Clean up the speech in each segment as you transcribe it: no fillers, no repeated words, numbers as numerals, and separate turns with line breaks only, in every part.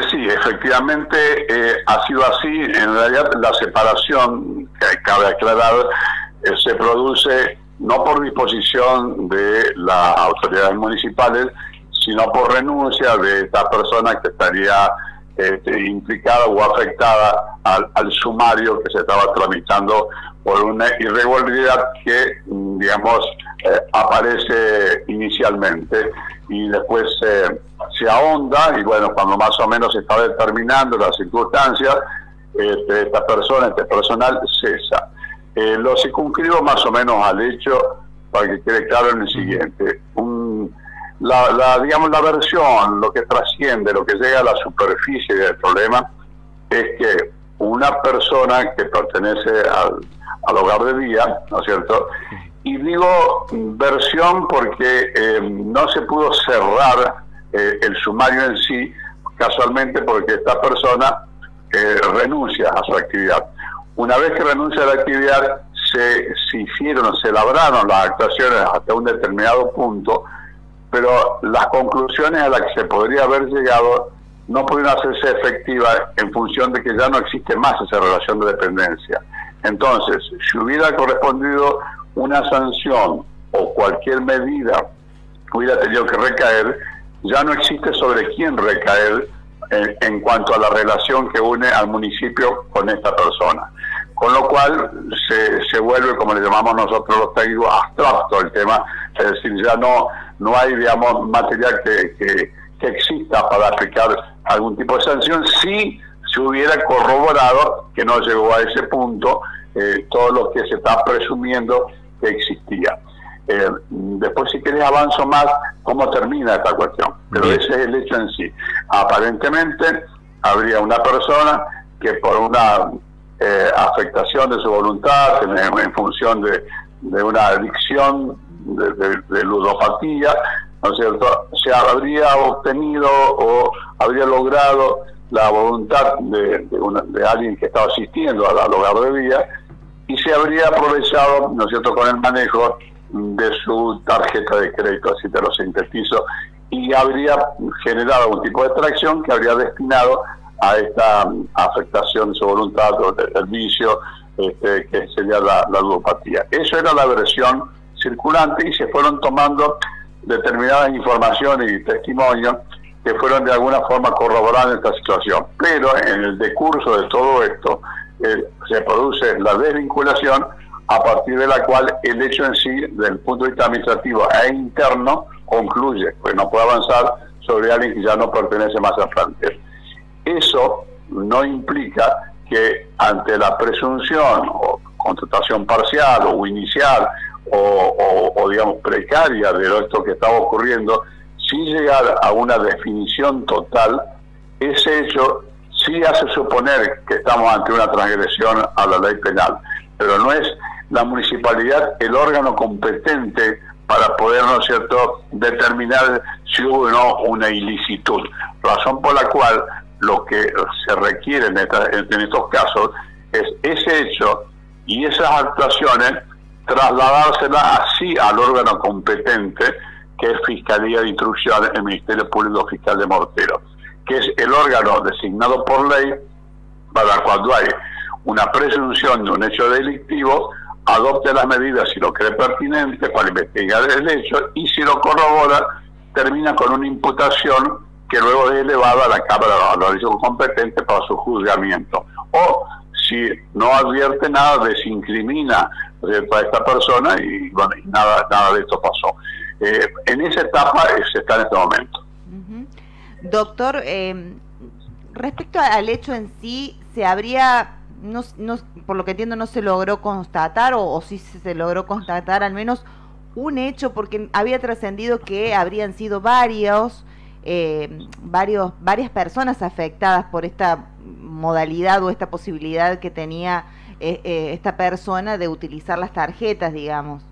Sí, efectivamente ha sido así. En realidad la separación, que cabe aclarar, se produce no por disposición de las autoridades municipales, sino por renuncia de esta persona que estaría implicada o afectada al sumario que se estaba tramitando por una irregularidad que, digamos, aparece inicialmente y después se ahonda, y bueno, cuando más o menos se está determinando las circunstancias, esta persona, este personal cesa. Lo circunscribo más o menos al hecho, para que quede claro en el siguiente. Digamos, la versión, lo que trasciende, lo que llega a la superficie del problema, es que una persona que pertenece al hogar de día, ¿no es cierto? Y digo versión porque no se pudo cerrar el sumario en sí, casualmente porque esta persona renuncia a su actividad. Una vez que renuncia a la actividad, se labraron las actuaciones hasta un determinado punto, pero las conclusiones a las que se podría haber llegado no pudieron hacerse efectivas en función de que ya no existe más esa relación de dependencia. Entonces, si hubiera correspondido una sanción o cualquier medida hubiera tenido que recaer, ya no existe sobre quién recaer en cuanto a la relación que une al municipio con esta persona. Con lo cual se vuelve, como le llamamos nosotros los técnicos, abstracto el tema, es decir, ya no hay, digamos, material que exista para aplicar algún tipo de sanción, si se hubiera corroborado que no llegó a ese punto todo lo que se está presumiendo que existía. Después, si querés, avanzo más cómo termina esta cuestión, pero ese es el hecho en sí. Aparentemente habría una persona que por una afectación de su voluntad en función de una adicción de ludopatía, ¿no es cierto?, se habría obtenido o habría logrado la voluntad de alguien que estaba asistiendo al hogar de día, y se habría aprovechado, ¿no es cierto?, con el manejo de su tarjeta de crédito, así te lo sintetizo, y habría generado algún tipo de extracción que habría destinado a esta afectación de su voluntad o del vicio, que sería la ludopatía. Eso era la versión circulante, y se fueron tomando determinadas informaciones y testimonios que fueron de alguna forma corroborando esta situación. Pero en el decurso de todo esto se produce la desvinculación, a partir de la cual el hecho en sí, desde el punto de vista administrativo e interno, concluye, pues no puede avanzar sobre alguien que ya no pertenece más al plantel. Eso no implica que ante la presunción o contratación parcial o inicial o digamos precaria de esto que estaba ocurriendo, sin llegar a una definición total, ese hecho sí hace suponer que estamos ante una transgresión a la ley penal, pero no es la municipalidad el órgano competente para poder, ¿no es cierto?, determinar si hubo o no una ilicitud, razón por la cual lo que se requiere en estos casos es ese hecho y esas actuaciones trasladárselas así al órgano competente, que es Fiscalía de Instrucción, el Ministerio Público Fiscal de Morteros, que es el órgano designado por ley para cuando hay una presunción de un hecho delictivo, adopte las medidas si lo cree pertinente para investigar el hecho, y si lo corrobora, termina con una imputación que luego es elevada a la Cámara de Valoración competente para su juzgamiento. O si no advierte nada, desincrimina a esta persona y bueno, y nada de esto pasó. En esa etapa se está en este momento.
Doctor, respecto al hecho en sí, ¿se habría, por lo que entiendo, no se logró constatar, o sí se logró constatar al menos un hecho, porque había trascendido que habrían sido varias personas afectadas por esta modalidad o esta posibilidad que tenía esta persona de utilizar las tarjetas, digamos?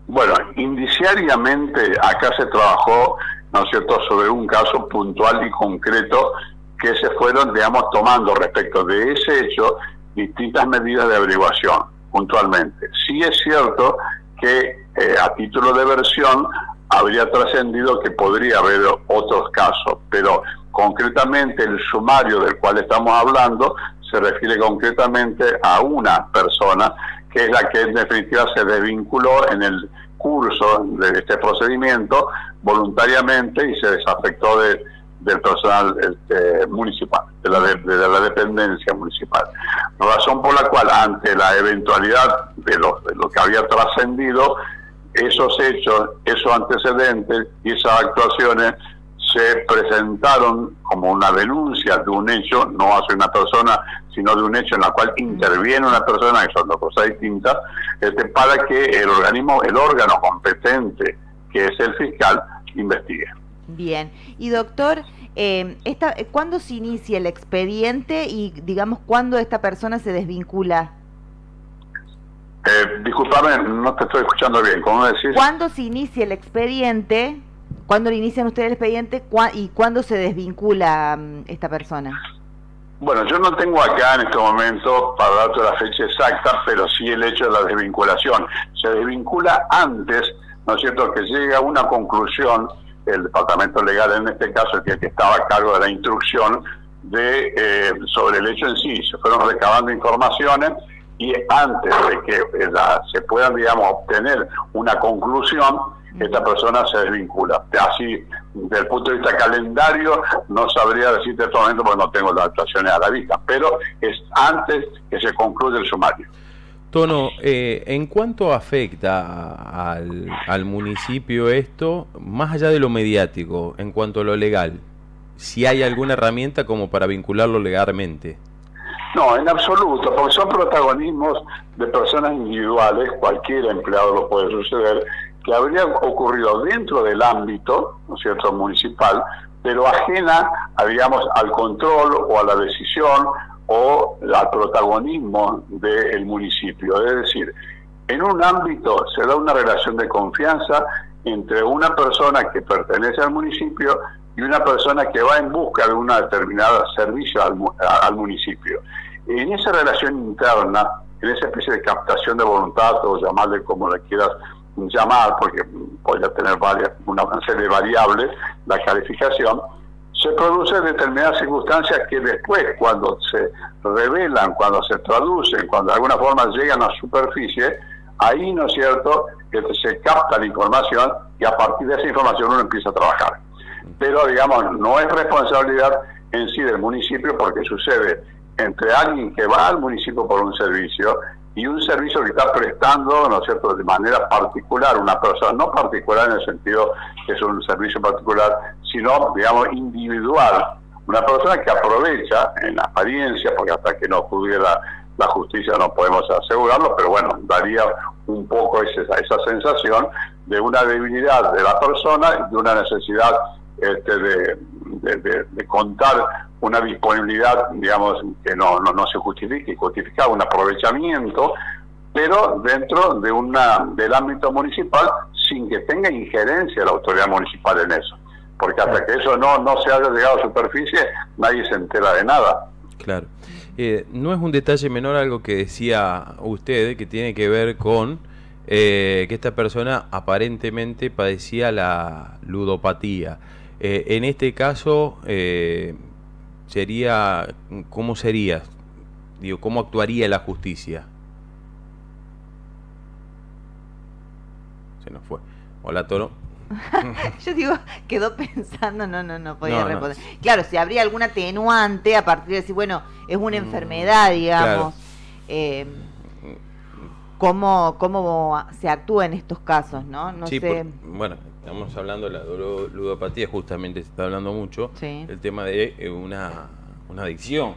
Bueno, indiciariamente acá se trabajó, ¿no es cierto?, sobre un caso puntual y concreto que se fueron, digamos, tomando respecto de ese hecho distintas medidas de averiguación, puntualmente. Sí es cierto que a título de versión habría trascendido que podría haber otros casos, pero concretamente el sumario del cual estamos hablando se refiere concretamente a una persona que es la que en definitiva se desvinculó en el curso de este procedimiento voluntariamente y se desafectó del personal municipal, de la dependencia municipal. Razón por la cual, ante la eventualidad de lo que había trascendido, esos hechos, esos antecedentes y esas actuaciones se presentaron como una denuncia de un hecho, no hacia una persona, sino de un hecho en la cual interviene una persona, que son dos cosas distintas, para que el órgano competente, que es el fiscal, investigue.
Bien. Y doctor, ¿cuándo se inicia el expediente y, digamos, cuándo esta persona se desvincula?
Disculpame, no te estoy escuchando bien. ¿Cómo decís?
¿Cuándo se inicia el expediente? ¿Cuándo le inician ustedes el expediente? ¿Y cuándo se desvincula esta persona?
Bueno, yo no tengo acá en este momento para darte la fecha exacta, pero sí el hecho de la desvinculación. Se desvincula antes, ¿no es cierto?, que llega a una conclusión, el departamento legal en este caso, el que estaba a cargo de la instrucción sobre el hecho en sí. Se fueron recabando informaciones y antes de que se puedan, digamos, obtener una conclusión, esta persona se desvincula. Así, desde el punto de vista calendario, no sabría decirte en este momento porque no tengo las actuaciones a la vista, pero es antes que se concluya el sumario.
Tono, ¿en cuánto afecta al municipio esto, más allá de lo mediático, en cuanto a lo legal? Si hay alguna herramienta como para vincularlo legalmente.
No, en absoluto, porque son protagonismos de personas individuales, cualquier empleado lo puede suceder, que habría ocurrido dentro del ámbito, ¿no es cierto?, municipal, pero ajena, digamos, al control o a la decisión o al protagonismo del municipio. Es decir, en un ámbito se da una relación de confianza entre una persona que pertenece al municipio y una persona que va en busca de una determinada servicio al municipio. En esa relación interna, en esa especie de captación de voluntad, o llamarle como le quieras llamar, porque podría tener una serie de variables, la calificación, se producen determinadas circunstancias que después, cuando se revelan, cuando se traducen, cuando de alguna forma llegan a la superficie, ahí, ¿no es cierto?, que se capta la información y a partir de esa información uno empieza a trabajar. Pero, digamos, no es responsabilidad en sí del municipio, porque sucede entre alguien que va al municipio por un servicio y un servicio que está prestando, ¿no es cierto?, de manera particular, una persona, no particular en el sentido que es un servicio particular, sino, digamos, individual, una persona que aprovecha, en apariencia, porque hasta que no pudiera la justicia no podemos asegurarlo, pero bueno, daría un poco esa sensación de una debilidad de la persona, de una necesidad de contar una disponibilidad, digamos, que no se justifique, justifica un aprovechamiento, pero dentro del ámbito municipal, sin que tenga injerencia la autoridad municipal en eso, porque hasta que eso no se haya llegado a superficie, nadie se entera de nada.
Claro. No es un detalle menor algo que decía usted, que tiene que ver con que esta persona aparentemente padecía la ludopatía. En este caso, ¿cómo sería? Digo, ¿cómo actuaría la justicia? Se nos fue. Hola, Toro.
Yo digo, quedó pensando, no podía responder. Claro, si habría algún atenuante a partir de decir, bueno, es una enfermedad, digamos.
Claro.
¿Cómo se actúa en estos casos, no? No
sí,
sé.
Bueno, estamos hablando de la ludopatía, justamente se está hablando mucho,
sí.
El tema de una adicción,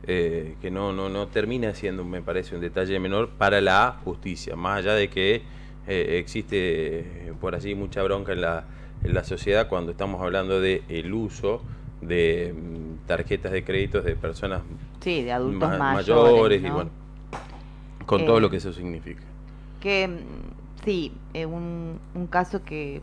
que no termina siendo, me parece, un detalle menor para la justicia, más allá de que existe por allí mucha bronca en la sociedad cuando estamos hablando de el uso de tarjetas de créditos de personas,
sí, de adultos
mayores, ¿no? Y bueno, con todo lo que eso significa.
Que sí, un caso que